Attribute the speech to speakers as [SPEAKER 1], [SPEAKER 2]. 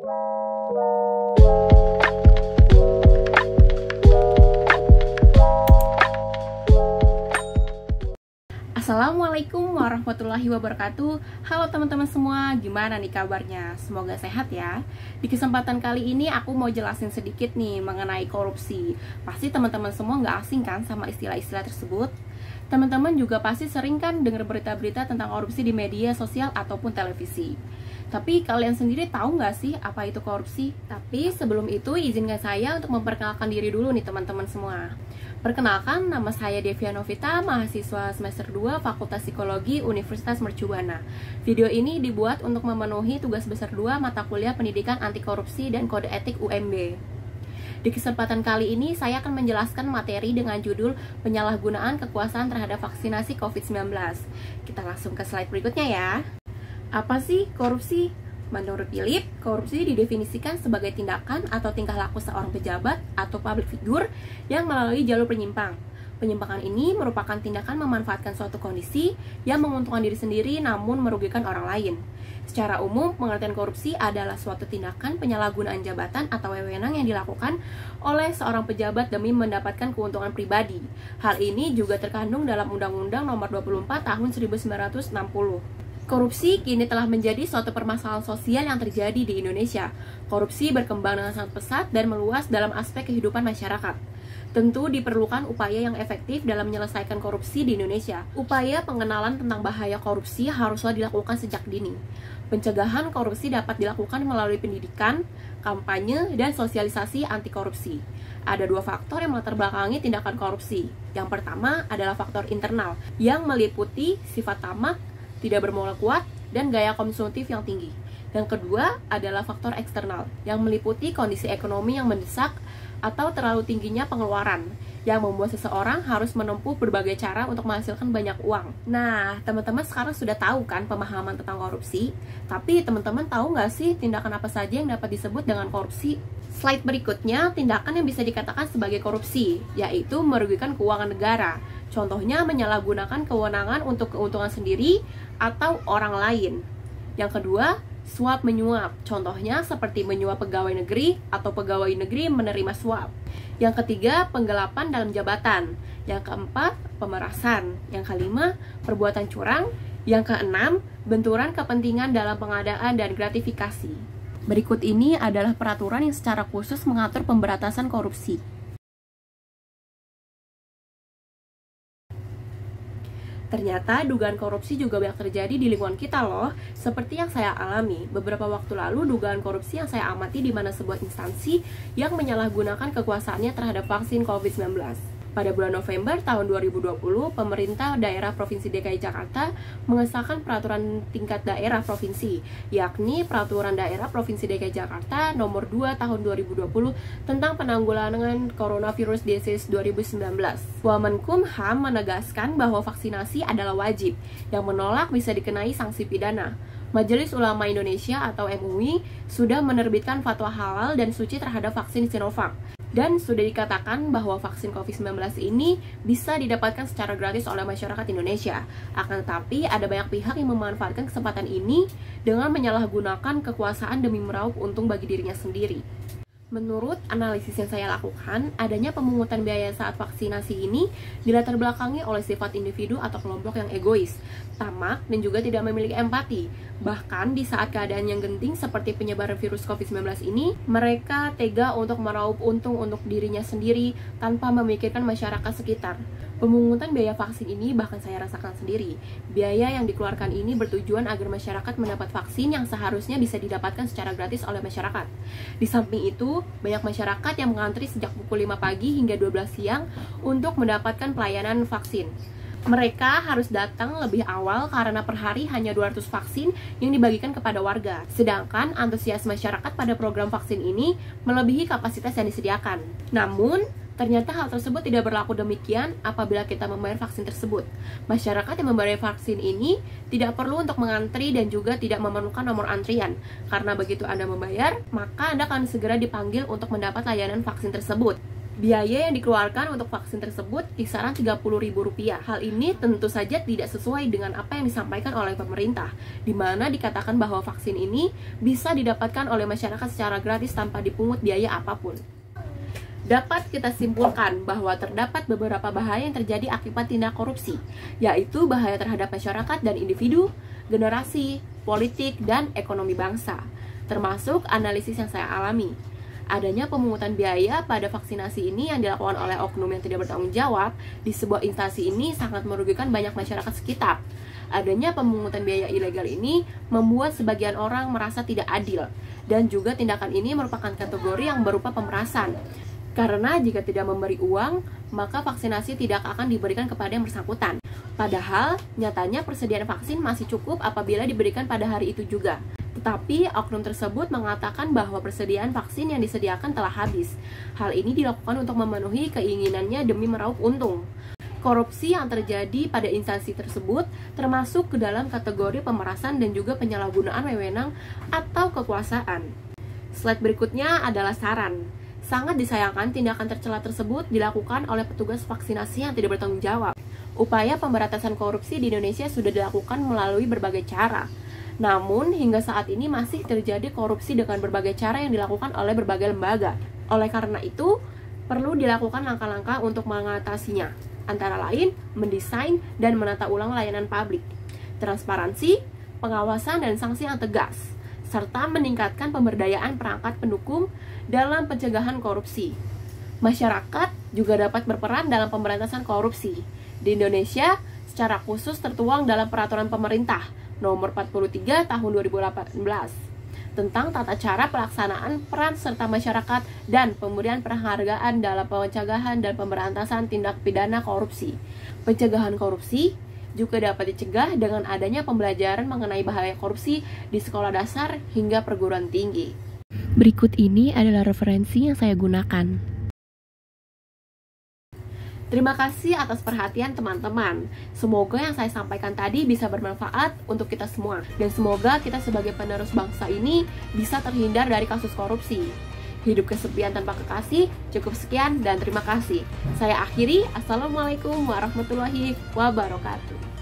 [SPEAKER 1] Assalamualaikum warahmatullahi wabarakatuh. Halo teman-teman semua, gimana nih kabarnya? Semoga sehat ya. Di kesempatan kali ini aku mau jelasin sedikit nih mengenai korupsi. Pasti teman-teman semua nggak asing kan sama istilah-istilah tersebut? Teman-teman juga pasti sering kan dengar berita-berita tentang korupsi di media sosial ataupun televisi. Tapi kalian sendiri tahu nggak sih apa itu korupsi? Tapi sebelum itu izinkan saya untuk memperkenalkan diri dulu nih teman-teman semua. Perkenalkan, nama saya Devia Novita, mahasiswa semester 2 Fakultas Psikologi Universitas Mercu Buana. Video ini dibuat untuk memenuhi tugas besar 2 mata kuliah Pendidikan Anti Korupsi dan Kode Etik UMB. Di kesempatan kali ini, saya akan menjelaskan materi dengan judul Penyalahgunaan Kekuasaan Terhadap Vaksinasi COVID-19. Kita langsung ke slide berikutnya ya. Apa sih korupsi? Menurut Philip, korupsi didefinisikan sebagai tindakan atau tingkah laku seorang pejabat atau public figure yang melalui jalur penyimpang. Penyimpangan ini merupakan tindakan memanfaatkan suatu kondisi yang menguntungkan diri sendiri namun merugikan orang lain. Secara umum, pengertian korupsi adalah suatu tindakan penyalahgunaan jabatan atau wewenang yang dilakukan oleh seorang pejabat demi mendapatkan keuntungan pribadi. Hal ini juga terkandung dalam Undang-Undang Nomor 24 Tahun 1960. Korupsi kini telah menjadi suatu permasalahan sosial yang terjadi di Indonesia. Korupsi berkembang dengan sangat pesat dan meluas dalam aspek kehidupan masyarakat. Tentu diperlukan upaya yang efektif dalam menyelesaikan korupsi di Indonesia. Upaya pengenalan tentang bahaya korupsi haruslah dilakukan sejak dini. Pencegahan korupsi dapat dilakukan melalui pendidikan, kampanye, dan sosialisasi anti korupsi. Ada dua faktor yang melatar belakangi tindakan korupsi. Yang pertama adalah faktor internal, yang meliputi sifat tamak, tidak bermoral kuat, dan gaya konsumtif yang tinggi. Yang kedua adalah faktor eksternal, yang meliputi kondisi ekonomi yang mendesak atau terlalu tingginya pengeluaran, yang membuat seseorang harus menempuh berbagai cara untuk menghasilkan banyak uang. Nah, teman-teman sekarang sudah tahu kan pemahaman tentang korupsi? Tapi teman-teman tahu nggak sih tindakan apa saja yang dapat disebut dengan korupsi? Slide berikutnya, tindakan yang bisa dikatakan sebagai korupsi, yaitu merugikan keuangan negara. Contohnya menyalahgunakan kewenangan untuk keuntungan sendiri atau orang lain. Yang kedua, suap menyuap. Contohnya seperti menyuap pegawai negeri atau pegawai negeri menerima suap. Yang ketiga, penggelapan dalam jabatan. Yang keempat, pemerasan. Yang kelima, perbuatan curang. Yang keenam, benturan kepentingan dalam pengadaan dan gratifikasi. Berikut ini adalah peraturan yang secara khusus mengatur pemberantasan korupsi. Ternyata dugaan korupsi juga banyak terjadi di lingkungan kita loh. Seperti yang saya alami, beberapa waktu lalu dugaan korupsi yang saya amati di mana sebuah instansi yang menyalahgunakan kekuasaannya terhadap vaksin COVID-19. Pada bulan November tahun 2020, pemerintah daerah Provinsi DKI Jakarta mengesahkan peraturan tingkat daerah provinsi, yakni Peraturan Daerah Provinsi DKI Jakarta Nomor 2 Tahun 2020 tentang penanggulangan Coronavirus Disease 2019. Wamenkumham menegaskan bahwa vaksinasi adalah wajib, yang menolak bisa dikenai sanksi pidana. Majelis Ulama Indonesia atau MUI sudah menerbitkan fatwa halal dan suci terhadap vaksin Sinovac. Dan sudah dikatakan bahwa vaksin COVID-19 ini bisa didapatkan secara gratis oleh masyarakat Indonesia. Akan tetapi ada banyak pihak yang memanfaatkan kesempatan ini dengan menyalahgunakan kekuasaan demi meraup untung bagi dirinya sendiri. Menurut analisis yang saya lakukan, adanya pemungutan biaya saat vaksinasi ini dilatar belakangi oleh sifat individu atau kelompok yang egois, tamak, dan juga tidak memiliki empati. Bahkan di saat keadaan yang genting seperti penyebaran virus COVID-19 ini, mereka tega untuk meraup untung untuk dirinya sendiri tanpa memikirkan masyarakat sekitar. Pemungutan biaya vaksin ini bahkan saya rasakan sendiri. Biaya yang dikeluarkan ini bertujuan agar masyarakat mendapat vaksin yang seharusnya bisa didapatkan secara gratis oleh masyarakat. Di samping itu, banyak masyarakat yang mengantri sejak pukul 5 pagi hingga 12 siang untuk mendapatkan pelayanan vaksin. Mereka harus datang lebih awal karena per hari hanya 200 vaksin yang dibagikan kepada warga. Sedangkan antusias masyarakat pada program vaksin ini melebihi kapasitas yang disediakan. Namun, ternyata hal tersebut tidak berlaku demikian apabila kita membayar vaksin tersebut. Masyarakat yang membayar vaksin ini tidak perlu untuk mengantri dan juga tidak memerlukan nomor antrian. Karena begitu Anda membayar, maka Anda akan segera dipanggil untuk mendapat layanan vaksin tersebut. Biaya yang dikeluarkan untuk vaksin tersebut kisaran Rp30.000. Hal ini tentu saja tidak sesuai dengan apa yang disampaikan oleh pemerintah, di mana dikatakan bahwa vaksin ini bisa didapatkan oleh masyarakat secara gratis tanpa dipungut biaya apapun. Dapat kita simpulkan bahwa terdapat beberapa bahaya yang terjadi akibat tindak korupsi, yaitu bahaya terhadap masyarakat dan individu, generasi, politik, dan ekonomi bangsa, termasuk analisis yang saya alami. Adanya pemungutan biaya pada vaksinasi ini yang dilakukan oleh oknum yang tidak bertanggung jawab di sebuah instansi ini sangat merugikan banyak masyarakat sekitar. Adanya pemungutan biaya ilegal ini membuat sebagian orang merasa tidak adil, dan juga tindakan ini merupakan kategori yang berupa pemerasan. Karena jika tidak memberi uang, maka vaksinasi tidak akan diberikan kepada yang bersangkutan. Padahal, nyatanya persediaan vaksin masih cukup apabila diberikan pada hari itu juga. Tetapi, oknum tersebut mengatakan bahwa persediaan vaksin yang disediakan telah habis. Hal ini dilakukan untuk memenuhi keinginannya demi meraup untung. Korupsi yang terjadi pada instansi tersebut termasuk ke dalam kategori pemerasan dan juga penyalahgunaan wewenang atau kekuasaan. Slide berikutnya adalah saran. Sangat disayangkan tindakan tercela tersebut dilakukan oleh petugas vaksinasi yang tidak bertanggung jawab. Upaya pemberantasan korupsi di Indonesia sudah dilakukan melalui berbagai cara. Namun, hingga saat ini masih terjadi korupsi dengan berbagai cara yang dilakukan oleh berbagai lembaga. Oleh karena itu, perlu dilakukan langkah-langkah untuk mengatasinya. Antara lain, mendesain dan menata ulang layanan publik, transparansi, pengawasan dan sanksi yang tegas, serta meningkatkan pemberdayaan perangkat pendukung dalam pencegahan korupsi. Masyarakat juga dapat berperan dalam pemberantasan korupsi. Di Indonesia, secara khusus tertuang dalam Peraturan Pemerintah Nomor 43 Tahun 2018 tentang tata cara pelaksanaan peran serta masyarakat dan pemberian penghargaan dalam pencegahan dan pemberantasan tindak pidana korupsi. Pencegahan korupsi juga dapat dicegah dengan adanya pembelajaran mengenai bahaya korupsi di sekolah dasar hingga perguruan tinggi. Berikut ini adalah referensi yang saya gunakan. Terima kasih atas perhatian teman-teman. Semoga yang saya sampaikan tadi bisa bermanfaat untuk kita semua. Dan semoga kita sebagai penerus bangsa ini bisa terhindar dari kasus korupsi. Hidup kesepian tanpa kekasih. Cukup sekian dan terima kasih. Saya akhiri. Assalamualaikum warahmatullahi wabarakatuh.